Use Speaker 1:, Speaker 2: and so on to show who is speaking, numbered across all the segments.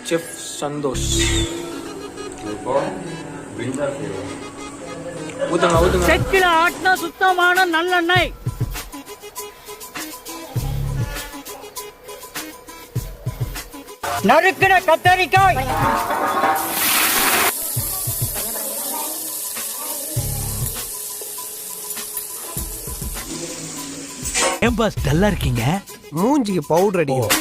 Speaker 1: Chef Santhosh. ஊத்துங்க ஊத்துங்க.
Speaker 2: செக்கில ஆட்டின சுத்தமான நல்லெண்ணெய். நறுக்கின கத்தரிக்காய்.
Speaker 3: ஏன் பாஸ் டல்லா இருக்கீங்க?
Speaker 4: மூஞ்சிக்கு பவுடர் அடிக்கும்.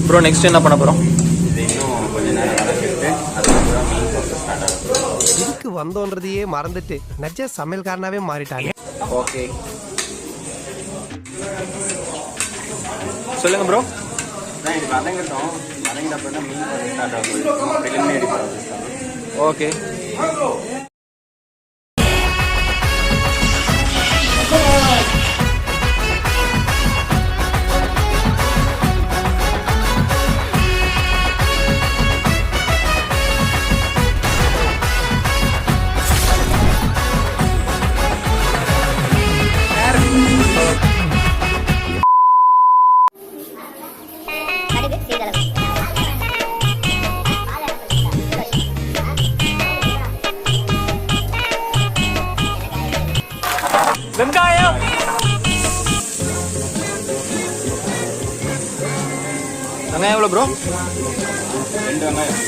Speaker 1: ப்ரோ நெக்ஸ்ட் என்ன பண்ண போறோம்?
Speaker 4: இதுக்கு வந்தோன்றதையே மறந்துட்டு நஜ சமையல்காரனாவே மாறிட்டாங்க.
Speaker 1: ஓகே சொல்லுங்க ப்ரோ. ஓகே வெங்காயம். வெங்காயம் எவ்வளோ ப்ரோ? 2 வெங்காயம்.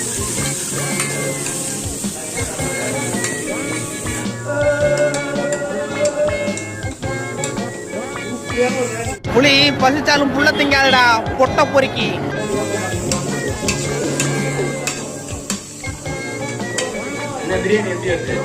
Speaker 4: புளி பசிச்சாலும் புள்ள திங்காதடா பொட்ட பொறுக்கி.
Speaker 1: பிரியாணி எப்படி இருக்கு?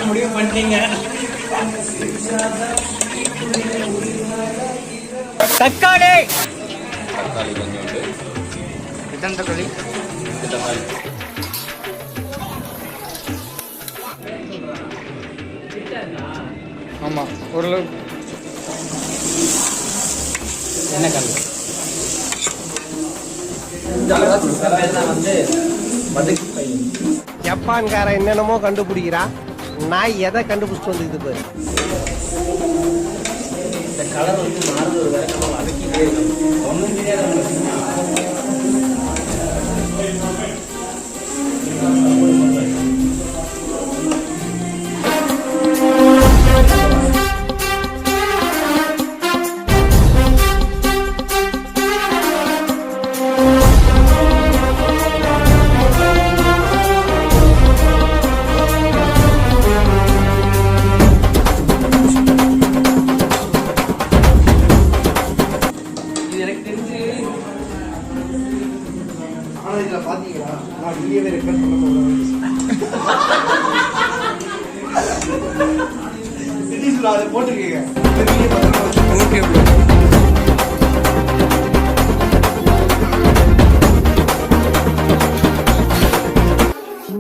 Speaker 2: முடிவு பண்ணிட்டீங்க. தக்காளி
Speaker 1: கொஞ்சோண்டு.
Speaker 2: எத்தனை தக்காளி? ஆமா ஓரளவு. என்ன கல்
Speaker 4: ஜப்பான்காரன் என்னென்னமோ கண்டுபிடிக்கிறா. நான் எதை கண்டுபிடிச்சிட்டு வந்துக்குது பாரு.
Speaker 1: இந்த கலர் வந்து மாறுது ஒரு வேற நம்ம வதக்கிட்டே இருக்கோம். ஒன்றும் தெரியாது.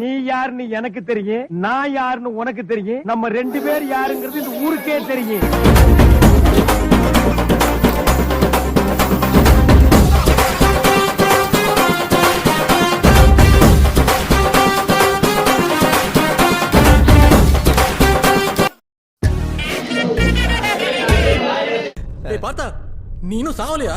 Speaker 4: நீ யாருன்னு எனக்கு தெரியும், நான் யாருன்னு உனக்கு தெரியும். நம்ம 2 பேர் யாருங்கிறது இந்த ஊருக்கே தெரியும்.
Speaker 3: பார்த்தா நீ இன்னும் சாவலையா?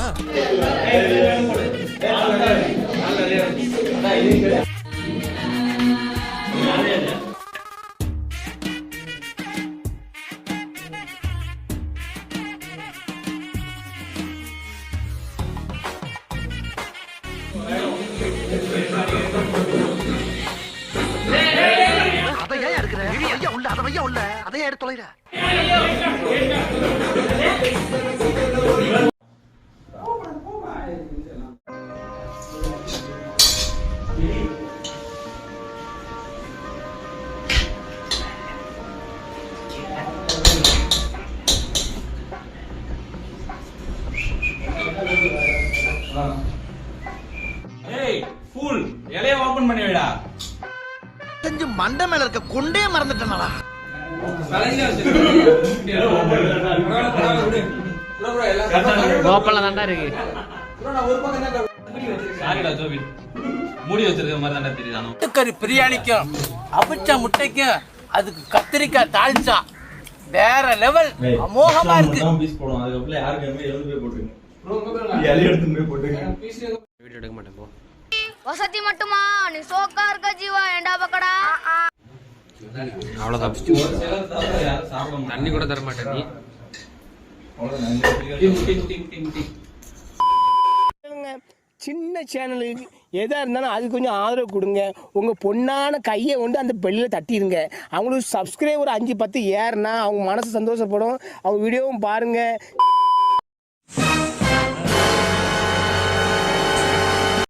Speaker 4: அதையா எடுக்கிற? உள்ள அதை வையா உள்ள அதையா எடுத்து தொலைற.
Speaker 5: ஏய் ஃபூல் இலைய ஓபன் பண்ணி விடா.
Speaker 4: செஞ்சு மண்டை மேல இருக்க கொண்டே மறந்துட்டேனடா.
Speaker 2: ஓப்பன்ல தான்டா இருக்கு.
Speaker 5: சாரிடா ஜோபி, மூடி வச்சிருக்க மாதிரி தான்டா தெரியுதானோ.
Speaker 1: முட்டைக்கறி பிரியாணிக்கும் அவிச்ச முட்டைக்கும் அதுக்கு கத்திரிக்காய் தாளிச்சா வேற லெவல் அமோகமா இருக்கு.
Speaker 5: பீஸ் போடுவோம், அதுக்கப்புறம் யாருக்கு எழுந்து போய் போட்டுருங்க, இலை எடுத்து போய் போட்டுருங்க.
Speaker 2: வீடியோ எடுக்க மாட்டேன் போ.
Speaker 6: வசதி மட்டுமா நீ சோக்கா இருக்க ஜீவா ஏண்டா பக்கடா.
Speaker 2: அவ்வளவுதான்.
Speaker 5: ஒரு சிலர் தவிர யாரும் சாப்பிட மாட்டாங்க.
Speaker 2: தண்ணி கூட தர மாட்டேன் நீ.
Speaker 4: சின்ன சேனலுக்கு எதாக இருந்தாலும் அது கொஞ்சம் ஆதரவு கொடுங்க. உங்கள் பொண்ணான கையை கொண்டு அந்த பெல்லில் தட்டிடுங்க. அவங்களுக்கு சப்ஸ்கிரைபர் 5-10 ஏறுனா அவங்க மனசு சந்தோஷப்படும். அவங்க வீடியோவும் பாருங்கள்.